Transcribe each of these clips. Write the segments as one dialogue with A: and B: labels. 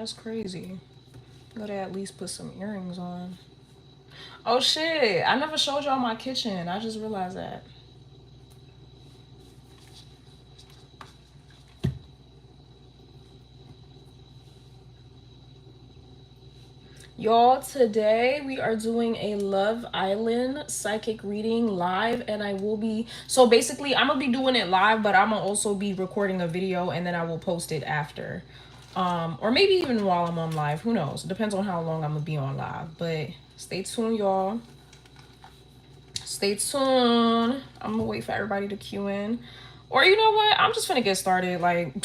A: That's crazy. Gotta at least put some earrings on. Oh shit, I never showed y'all my kitchen. I just realized that. Y'all, today we are doing a Love Island psychic reading live, and I will be, so basically I'm gonna be doing it live, but I'm gonna also be recording a video and then I will post it after. Or maybe even while I'm on live, who knows? It depends on how long I'm gonna be on live. But stay tuned, y'all. Stay tuned. I'm gonna wait for everybody to queue in. Or you know what? I'm just gonna get started. Like,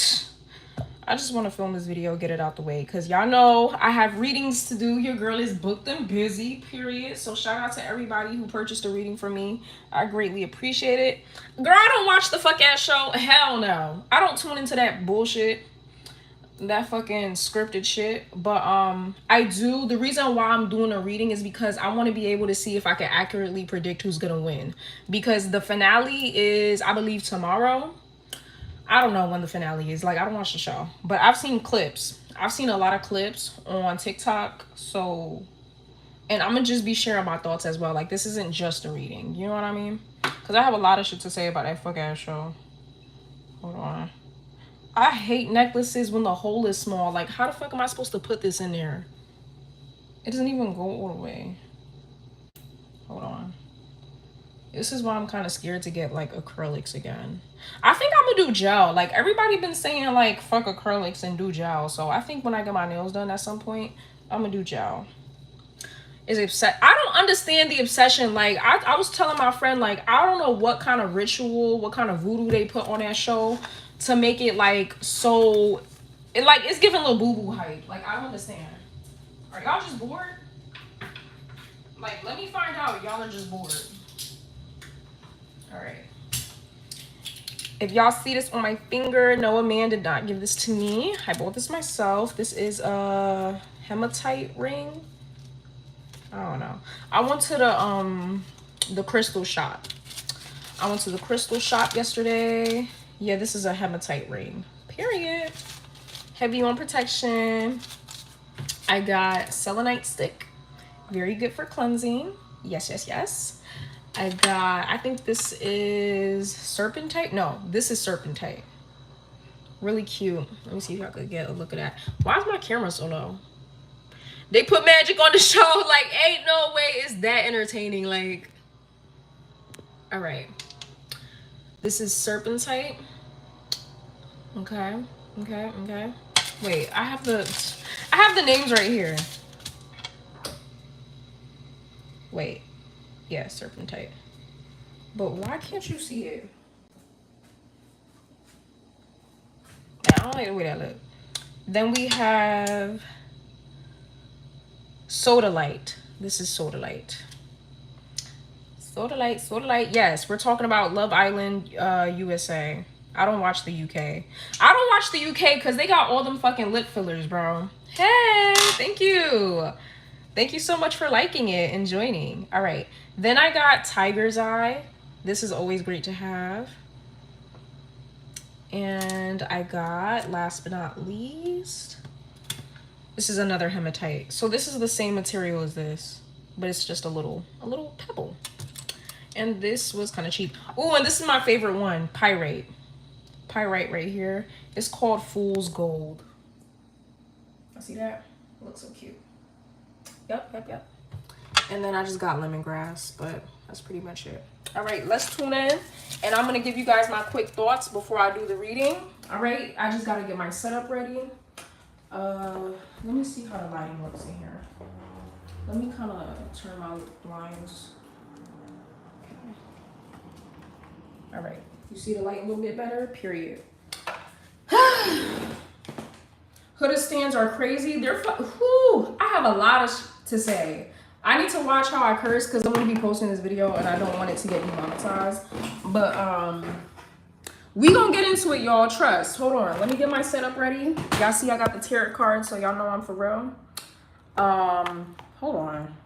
A: I just want to film this video, get it out the way, because y'all know I have readings to do. Your girl is booked and busy, period. So shout out to everybody who purchased a reading from me. I greatly appreciate it. Girl, I don't watch the fuck ass show. Hell no. I don't tune into that bullshit, that fucking scripted shit. But I do. The reason why I'm doing a reading is because I want to be able to see if I can accurately predict who's gonna win, because the finale is, I believe, tomorrow. I don't know when the finale is. Like, I don't watch the show, but I've seen clips. I've seen a lot of clips on TikTok. So, and I'm gonna just be sharing my thoughts as well. Like, this isn't just a reading, you know what I mean? Because I have a lot of shit to say about that fuck ass show. Hold on. I hate necklaces when the hole is small. Like, how the fuck am I supposed to put this in there? It doesn't even go all the way. Hold on. This is why I'm kind of scared to get like acrylics again. I think I'm gonna do gel. Like, everybody been saying like fuck acrylics and do gel. So I think when I get my nails done at some point, I'm gonna do gel. Is upset. I don't understand the obsession. Like, I was telling my friend, like, I don't know what kind of ritual, what kind of voodoo they put on that show to make it like so, it like it's giving little boo boo hype. Like, I don't understand. Are y'all just bored? Like, let me find out. Y'all are just bored. All right. If y'all see this on my finger, no, a man did not give this to me. I bought this myself. This is a hematite ring. I don't know. I went to the crystal shop. I went to the crystal shop yesterday. Yeah, this is a hematite ring. Period. Heavy on protection. I got selenite stick. Very good for cleansing. Yes, yes, yes. I got, I think this is serpentite. No, this is serpentite. Really cute. Let me see if I could get a look at that. Why is my camera so low? They put magic on the show. Like, ain't no way it's that entertaining. Like, all right. This is serpentite. Okay. Okay. Okay. Wait, I have the names right here. Wait. Yeah, serpentite. But why can't you see it? I don't like the way that look. Then we have sodalite. This is sodalite. Sodalite, sodalite. Yes, we're talking about Love Island, USA. I don't watch the UK. I don't watch the UK because they got all them fucking lip fillers, bro. Hey, thank you. Thank you so much for liking it and joining. All right. Then I got Tiger's Eye. This is always great to have. And I got, last but not least, this is another hematite. So this is the same material as this, but it's just a little pebble. And this was kind of cheap. Oh, and this is my favorite one, pyrite. Pyrite right here. It's called Fool's Gold. I see that? It looks so cute. Yep, yep, yep. And then I just got lemongrass, but that's pretty much it. All right, let's tune in. And I'm going to give you guys my quick thoughts before I do the reading. All right, I just got to get my setup ready. Let me see how the lighting looks in here. Let me kind of turn my blinds. Okay. All right, you see the light a little bit better? Period. Hooded stands are crazy. They're whoo, I have a lot to say. I need to watch how I curse because I'm gonna be posting this video and I don't want it to get demonetized. But we gonna get into it, y'all. Trust. Hold on. Let me get my setup ready. Y'all see I got the tarot card, so y'all know I'm for real. Hold on.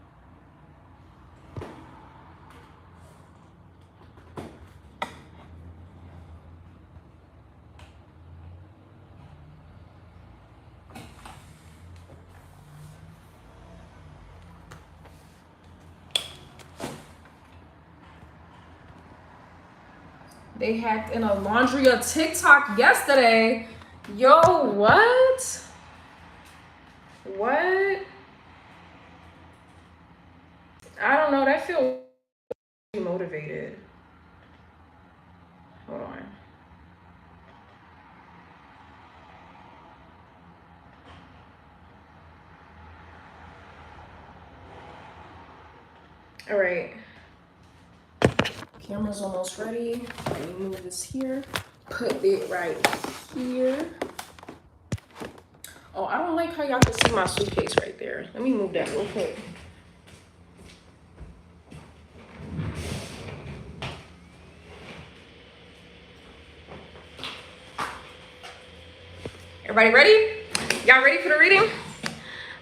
A: They hacked in Alondria TikTok yesterday. Yo, what? What? I don't know. That feels motivated. Hold on. All right. Camera's almost ready. Let me move this here. Put it right here. Oh, I don't like how y'all can see my suitcase right there. Let me move that real quick. Everybody ready? Y'all ready for the reading?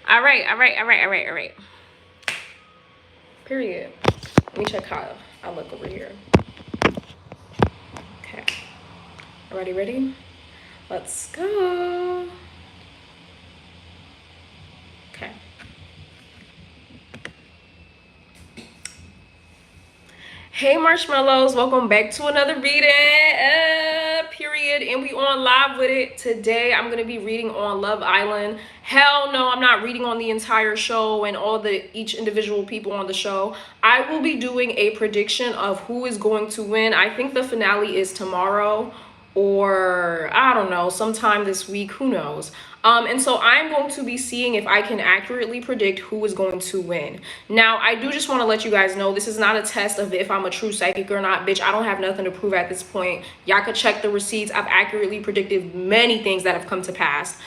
A: All right. Period. Let me check how I look over here. Okay. Everybody ready? Let's go. Okay. Hey marshmallows, welcome back to another reading. Period. And we on live with it. Today I'm gonna be reading on Love Island. Hell no, I'm not reading on the entire show and all the each individual people on the show. I will be doing a prediction of who is going to win. I think the finale is tomorrow, or I don't know, sometime this week, who knows. And so I'm going to be seeing if I can accurately predict who is going to win. Now, I do just want to let you guys know this is not a test of if I'm a true psychic or not. Bitch, I don't have nothing to prove at this point. Y'all could check the receipts. I've accurately predicted many things that have come to pass.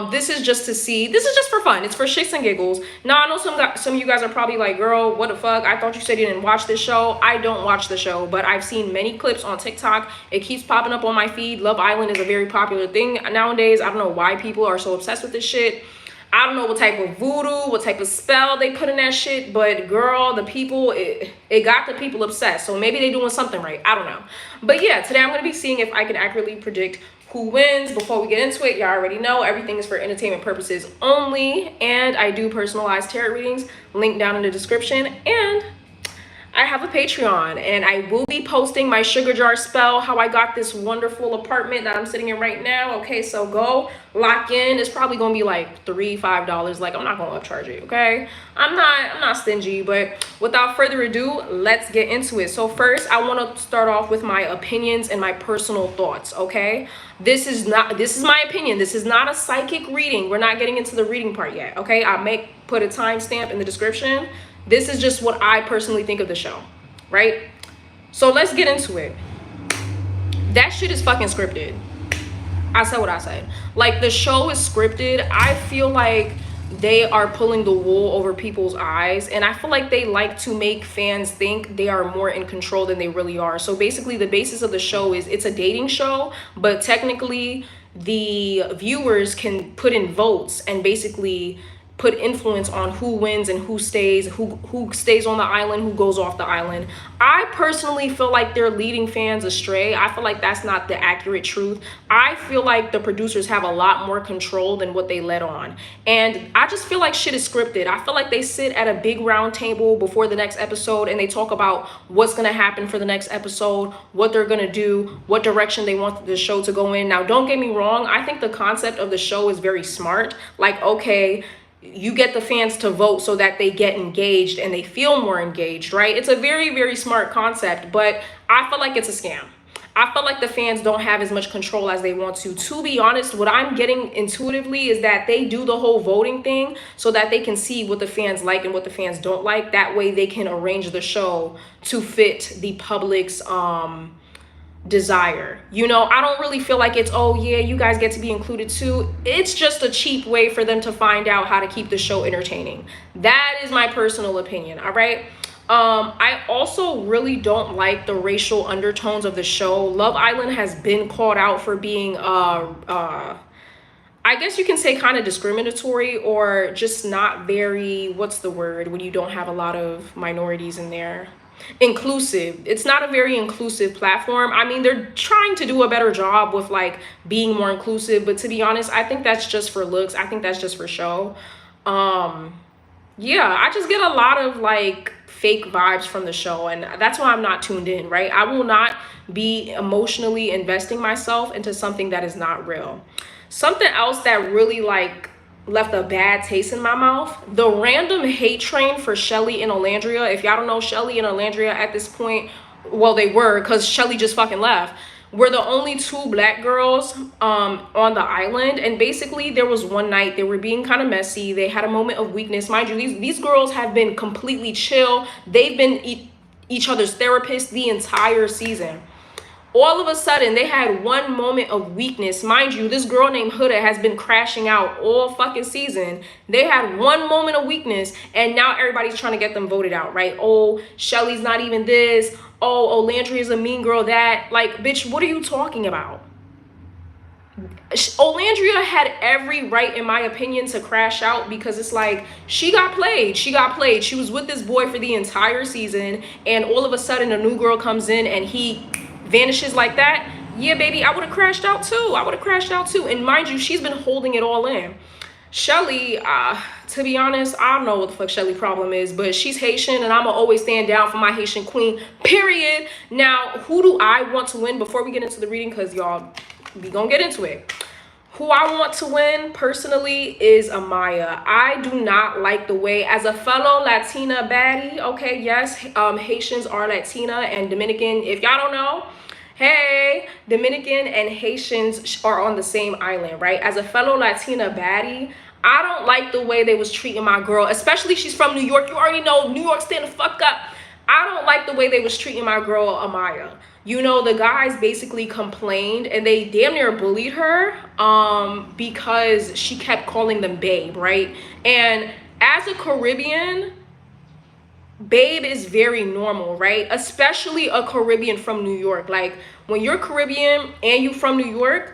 A: This is just to see, this is just for fun. It's for shits and giggles. Now, I know some of you guys are probably like, girl, what the fuck? I thought you said you didn't watch this show. I don't watch the show, but I've seen many clips on TikTok. It keeps popping up on my feed. Love Island is a very popular thing nowadays. I don't know why people are so obsessed with this shit. I don't know what type of voodoo, what type of spell they put in that shit, but girl, the people, it got the people obsessed. So maybe they doing something right. I don't know. But yeah, today I'm going to be seeing if I can accurately predict who wins. Before we get into it, y'all already know everything is for entertainment purposes only, and I do personalized tarot readings. Link down in the description. And I have a Patreon, and I will be posting my sugar jar spell, how I got this wonderful apartment that I'm sitting in right now. Okay, so go lock in. It's probably gonna be like $3-5. Like, I'm not gonna upcharge it, okay? I'm not stingy, but without further ado, let's get into it. So first, I want to start off with my opinions and my personal thoughts, okay? This is my opinion. This is not a psychic reading. We're not getting into the reading part yet, okay? I may put a timestamp in the description. This is just what I personally think of the show, right? So let's get into it. That shit is fucking scripted. I said what I said. Like, the show is scripted. I feel like they are pulling the wool over people's eyes, and I feel like they like to make fans think they are more in control than they really are. So basically, the basis of the show is it's a dating show, but technically the viewers can put in votes and basically put influence on who wins and who stays on the island, who goes off the island. I personally feel like they're leading fans astray. I feel like that's not the accurate truth. I feel like the producers have a lot more control than what they let on. And I just feel like shit is scripted. I feel like they sit at a big round table before the next episode and they talk about what's gonna happen for the next episode, what they're gonna do, what direction they want the show to go in. Now, don't get me wrong. I think the concept of the show is very smart. Like, okay, you get the fans to vote so that they get engaged and they feel more engaged, right? It's a very, very smart concept, but I feel like it's a scam. I feel like the fans don't have as much control as they want to. To be honest, what I'm getting intuitively is that they do the whole voting thing so that they can see what the fans like and what the fans don't like. That way they can arrange the show to fit the public's desire. You know, I don't really feel like it's, oh yeah, you guys get to be included too. It's just a cheap way for them to find out how to keep the show entertaining. That is my personal opinion. All right. I also really don't like the racial undertones of the show. Love Island has been called out for being I guess you can say kind of discriminatory, or just not very, what's the word when you don't have a lot of minorities in there? Inclusive. It's not a very inclusive platform. I mean, they're trying to do a better job with like being more inclusive, but to be honest, I think that's just for looks. I think that's just for show. Yeah, I just get a lot of like fake vibes from the show, and that's why I'm not tuned in, right? I will not be emotionally investing myself into something that is not real. Something else that really like left a bad taste in my mouth, the random hate train for Shelly and Olandria. If y'all don't know, Shelly and Olandria at this point, well, they were, because Shelly just fucking left, we're the only two black girls on the island. And basically there was one night they were being kind of messy. They had a moment of weakness. Mind you, these girls have been completely chill. They've been each other's therapists the entire season. All of a sudden they had one moment of weakness. Mind you, this girl named Huda has been crashing out all fucking season. They had one moment of weakness, and now everybody's trying to get them voted out, right? Oh, Shelly's not even this. Oh, Olandria's a mean girl that. Like, bitch, what are you talking about? Olandria had every right, in my opinion, to crash out, because it's like she got played. She was with this boy for the entire season, and all of a sudden a new girl comes in and he vanishes like that. Yeah, baby, I would have crashed out too. And mind you, she's been holding it all in. Shelly, to be honest, I don't know what the fuck Shelly problem is, but she's Haitian, and I'ma always stand down for my Haitian queen, period. Now, who do I want to win before we get into the reading? Because y'all, we gonna get into it. Who I want to win personally is Amaya. I do not like the way, as a fellow Latina baddie, okay, yes, Haitians are Latina and Dominican. If y'all don't know, hey, Dominican and Haitians are on the same island, right? As a fellow Latina baddie, I don't like the way they was treating my girl, especially she's from New York. You already know New York, stand the fuck up. I don't like the way they was treating my girl Amaya. You know, the guys basically complained and they damn near bullied her because she kept calling them babe, right? And as a Caribbean, babe is very normal, right? Especially a Caribbean from New York. Like, when you're Caribbean and you from New York,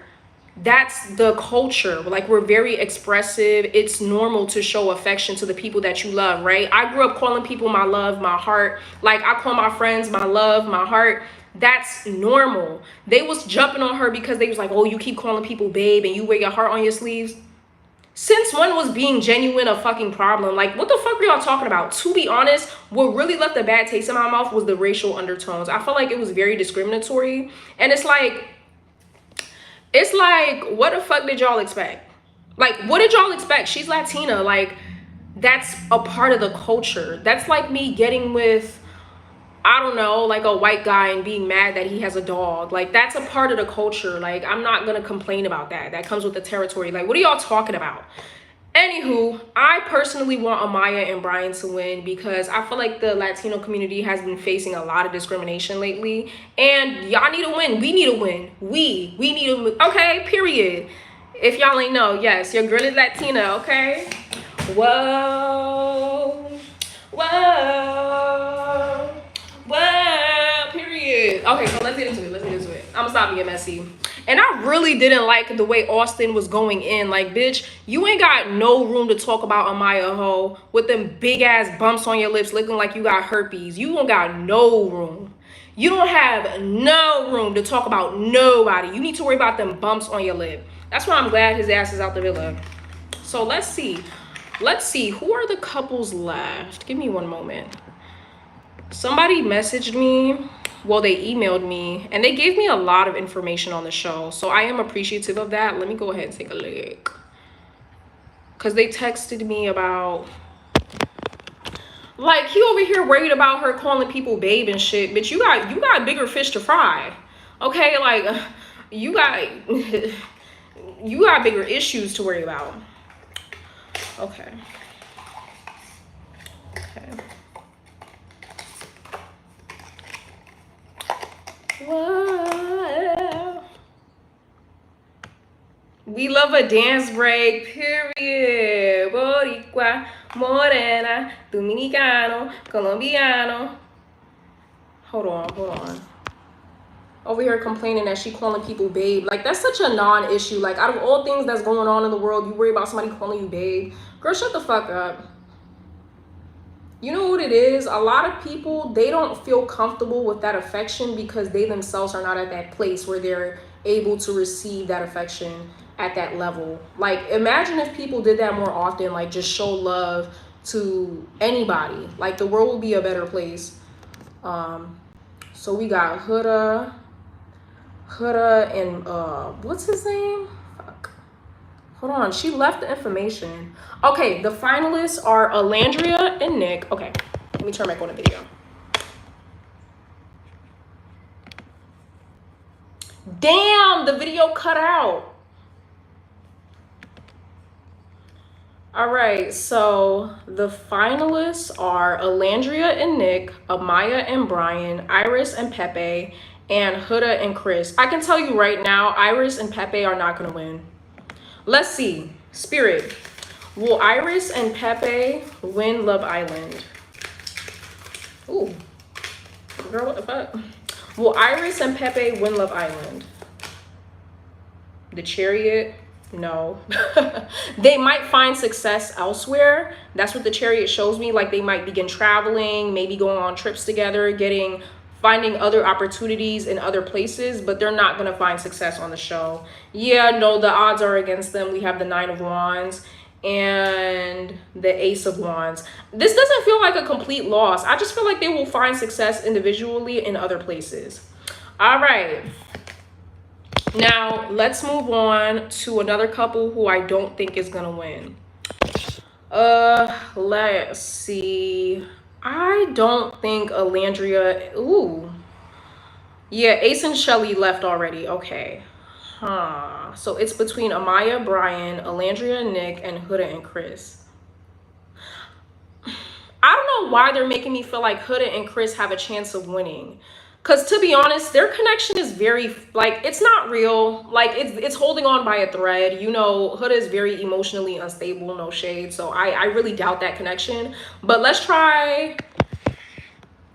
A: that's the culture. Like, we're very expressive. It's normal to show affection to the people that you love, right? I grew up calling people my love, my heart. Like, I call my friends my love, my heart. That's normal. They was jumping on her because they was like, oh, you keep calling people babe and you wear your heart on your sleeves. Since when was being genuine a fucking problem? Like, what the fuck are y'all talking about? To be honest, what really left a bad taste in my mouth was the racial undertones. I felt like it was very discriminatory. And it's like, what the fuck did y'all expect? Like, what did y'all expect? She's Latina. Like, that's a part of the culture. That's like me getting with, I don't know, like a white guy and being mad that he has a dog. Like, that's a part of the culture. Like, I'm not gonna complain about that. That comes with the territory. Like, what are y'all talking about? Anywho, I personally want Amaya and Brian to win because I feel like the Latino community has been facing a lot of discrimination lately, and y'all need to win. We need to win. We need to win. Okay, period. If y'all ain't know, yes, your girl is Latina, okay? Whoa, period. Okay, so let's get into it. I'm gonna stop being messy. And I really didn't like the way Austin was going in. Like, bitch, you ain't got no room to talk about Amaya, ho, with them big ass bumps on your lips looking like you got herpes. You don't got no room. You don't have no room to talk about nobody. You need to worry about them bumps on your lip. That's why I'm glad his ass is out the villa. So let's see. Who are the couples left? Give me one moment. Somebody messaged me. Well, they emailed me and they gave me a lot of information on the show. So I am appreciative of that. Let me go ahead and take a look. Because they texted me about, like, he over here worried about her calling people babe and shit. Bitch, you got bigger fish to fry. Okay, like, you got bigger issues to worry about. Okay. Whoa. We love a dance break, period. Boricua, Morena, Dominicano, Colombiano. Hold on. Over here complaining that she calling people babe. Like, that's such a non-issue. Like, out of all things that's going on in the world, you worry about somebody calling you babe. Girl, shut the fuck up. You know what it is? A lot of people, they don't feel comfortable with that affection because they themselves are not at that place where they're able to receive that affection at that level. Like, imagine if people did that more often, like just show love to anybody. Like, the world will be a better place. So we got Huda and what's his name? Fuck. Hold on, she left the information. Okay, the finalists are Alandria and Nick. Okay, let me turn back on the video. Damn, the video cut out. All right, so the finalists are Alandria and Nick, Amaya and Brian, Iris and Pepe, and Huda and Chris. I can tell you right now, Iris and Pepe are not gonna win. Let's see. Spirit, will Iris and Pepe win Love Island? Ooh, girl, what the fuck? Will Iris and Pepe win Love Island? The Chariot? No. They might find success elsewhere. That's what the Chariot shows me. Like, they might begin traveling, maybe going on trips together, finding other opportunities in other places, but they're not going to find success on the show. Yeah, no, the odds are against them. We have the 9 of Wands and the Ace of Wands. This doesn't feel like a complete loss. I just feel like they will find success individually in other places. All right. Now, let's move on to another couple who I don't think is going to win. Let's see. I don't think Alandria... Ooh. Yeah, Ace and Shelly left already. Okay. So it's between Amaya, Brian, Alandria, Nick, and Huda and Chris. I don't know why they're making me feel like Huda and Chris have a chance of winning. Because to be honest, their connection is very, like, it's not real. Like, it's holding on by a thread. You know, Huda is very emotionally unstable, no shade. So I really doubt that connection. But let's try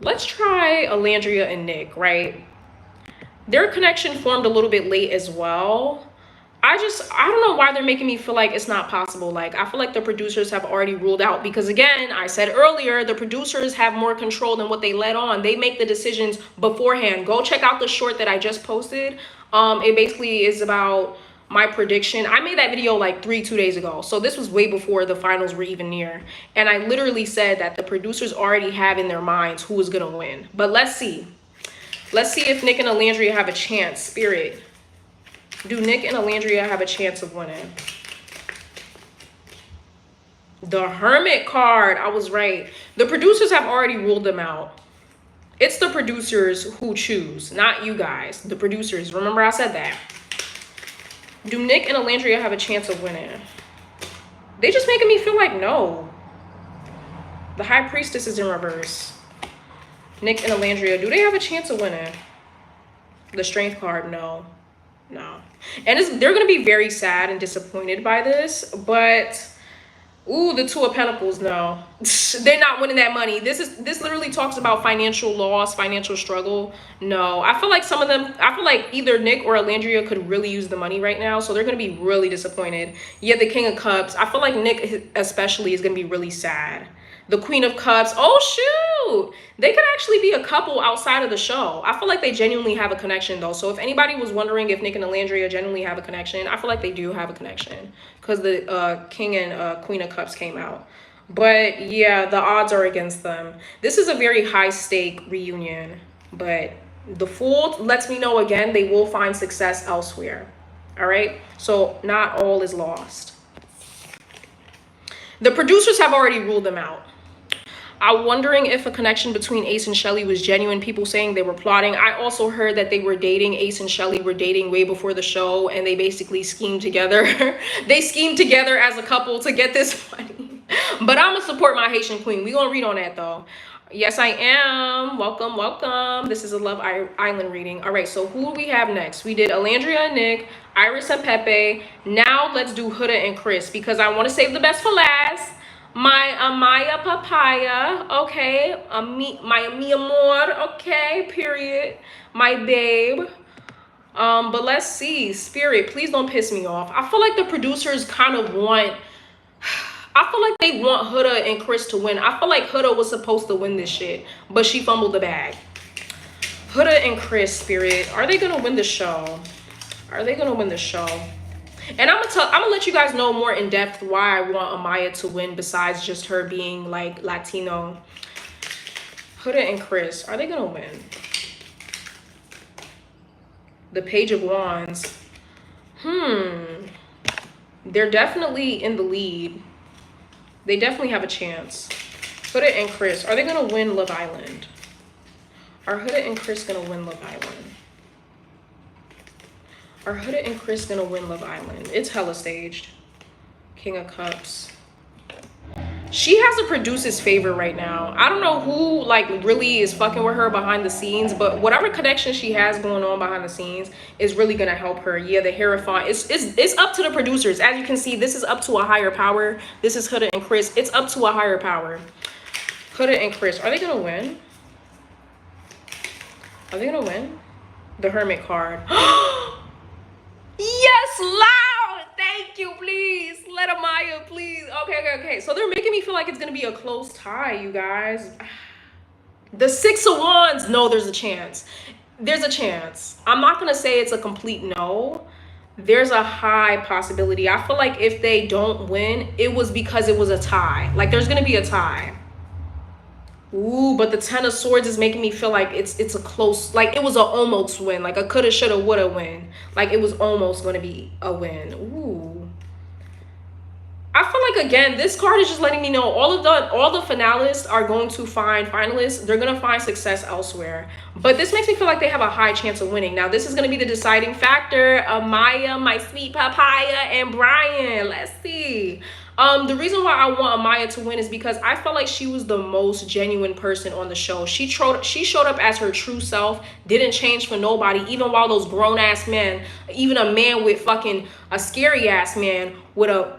A: Alandria and Nick, right? Their connection formed a little bit late as well. I don't know why they're making me feel like it's not possible. Like, I feel like the producers have already ruled out, because again, I said earlier, the producers have more control than what they let on. They make the decisions beforehand. Go check out the short that I just posted. It basically is about my prediction. I made that video like 2 days ago. So this was way before the finals were even near. And I literally said that the producers already have in their minds who is gonna win. But let's see. Let's see if Nick and Alandria have a chance. Spirit, do Nick and Alandria have a chance of winning? The Hermit card. I was right. The producers have already ruled them out. It's the producers who choose, not you guys. The producers. Remember I said that. Do Nick and Alandria have a chance of winning? They just making me feel like no. The High Priestess is in reverse. Nick and Alandria, do they have a chance of winning? The Strength card, no. No. And they're going to be very sad and disappointed by this, but ooh, the Two of Pentacles, no. They're not winning that money. This literally talks about financial loss, financial struggle. No. I feel like some of them, I feel like either Nick or Alandria could really use the money right now, so they're going to be really disappointed. Yet the King of Cups, I feel like Nick especially is going to be really sad. The Queen of Cups, oh shoot, they could actually be a couple outside of the show. I feel like they genuinely have a connection though. So if anybody was wondering if Nick and Alandria genuinely have a connection, I feel like they do have a connection, because the King and Queen of Cups came out. But yeah, the odds are against them. This is a very high stake reunion, but the Fool lets me know again, they will find success elsewhere. All right, so not all is lost. The producers have already ruled them out. I'm wondering if a connection between Ace and Shelly was genuine. People saying they were plotting. I also heard that they were dating. Ace and Shelly were dating way before the show, and they basically schemed together. They schemed together as a couple to get this money. But I'm gonna support my Haitian queen. We gonna read on that though. Yes, I am. Welcome, welcome. This is a Love Island reading. All right, so who do we have next? We did Alandria and Nick, Iris and Pepe. Now let's do Huda and Chris, because I want to save the best for last. My Amaya Papaya, okay, my mi amor, okay, period, my babe. But let's see, Spirit, please don't piss me off. I feel like the producers kind of want, I feel like they want Huda and Chris to win. I feel like Huda was supposed to win this shit, but she fumbled the bag. Huda and Chris, Spirit, are they gonna win the show? Are they gonna win the show? And I'm gonna let you guys know more in depth why I want Amaya to win besides just her being like Latino. Huda and Chris, are they gonna win? The Page of Wands. They're definitely in the lead. They definitely have a chance. Huda and Chris, are they gonna win Love Island? Are Huda and Chris gonna win Love Island? Are Huda and Chris gonna win Love Island? It's hella staged. King of Cups. She has the producer's favor right now. I don't know who like really is fucking with her behind the scenes, but whatever connection she has going on behind the scenes is really gonna help her. Yeah, the Hierophant. It's up to the producers. As you can see, this is up to a higher power. This is Huda and Chris. It's up to a higher power. Huda and Chris, are they gonna win? Are they gonna win? The Hermit card. Yes, loud. Thank you, please. Let Amaya, please. Okay. So they're making me feel like it's gonna be a close tie, you guys. The Six of Wands. No, there's a chance. There's a chance. I'm not gonna say it's a complete no. There's a high possibility. I feel like if they don't win, it was because it was a tie. Like there's gonna be a tie. Ooh, but the Ten of Swords is making me feel like it's a close, like it was a almost win, like a coulda, shoulda, woulda win. Like it was almost gonna be a win. Ooh. I feel like again, this card is just letting me know all the finalists are going to find finalists. They're gonna find success elsewhere. But this makes me feel like they have a high chance of winning. Now this is gonna be the deciding factor. Amaya, my sweet papaya, and Brian. Let's see. The reason why I want Amaya to win is because I felt like she was the most genuine person on the show. She showed up as her true self, didn't change for nobody, even while those grown-ass men, even a man with fucking a scary-ass man with a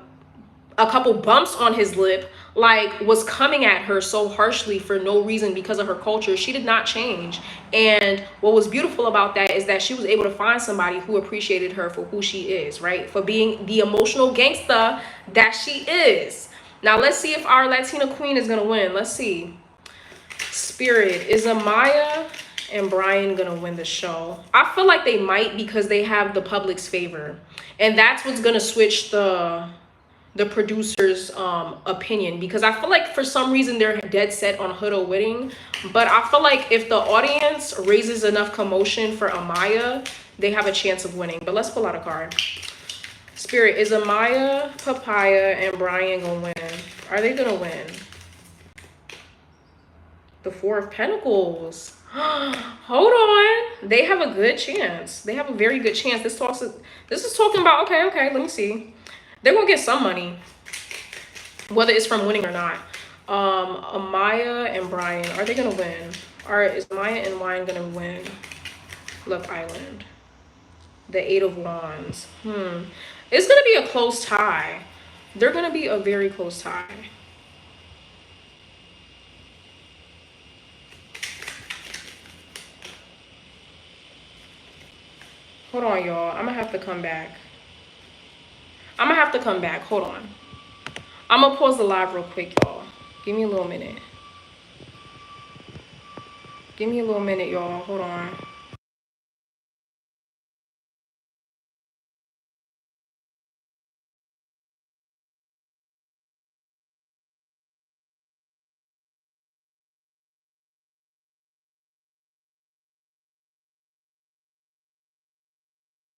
A: couple bumps on his lip, like was coming at her so harshly for no reason because of her culture. She did not change. And what was beautiful about that is that she was able to find somebody who appreciated her for who she is, right? For being the emotional gangster that she is. Now let's see if our Latina queen is gonna win. Let's see. Spirit, is Amaya and Brian gonna win the show? I feel like they might because they have the public's favor. And that's what's gonna switch the producer's opinion, because I feel like for some reason they're dead set on Huda winning, but I feel like if the audience raises enough commotion for Amaya, they have a chance of winning. But let's pull out a card. Spirit, is Amaya, Papaya, and Brian gonna win? Are they gonna win? The Four of Pentacles. Hold on, they have a good chance. They have a very good chance. This is talking about okay, let me see. They're gonna get some money, whether it's from winning or not. Amaya and Brian, are they gonna win? Is Amaya and Brian gonna win Love Island? The Eight of Wands. It's gonna be a close tie. They're gonna be a very close tie. Hold on, y'all. I'm gonna have to come back. Hold on. I'm gonna pause the live real quick, y'all. Give me a little minute. Y'all. Hold on.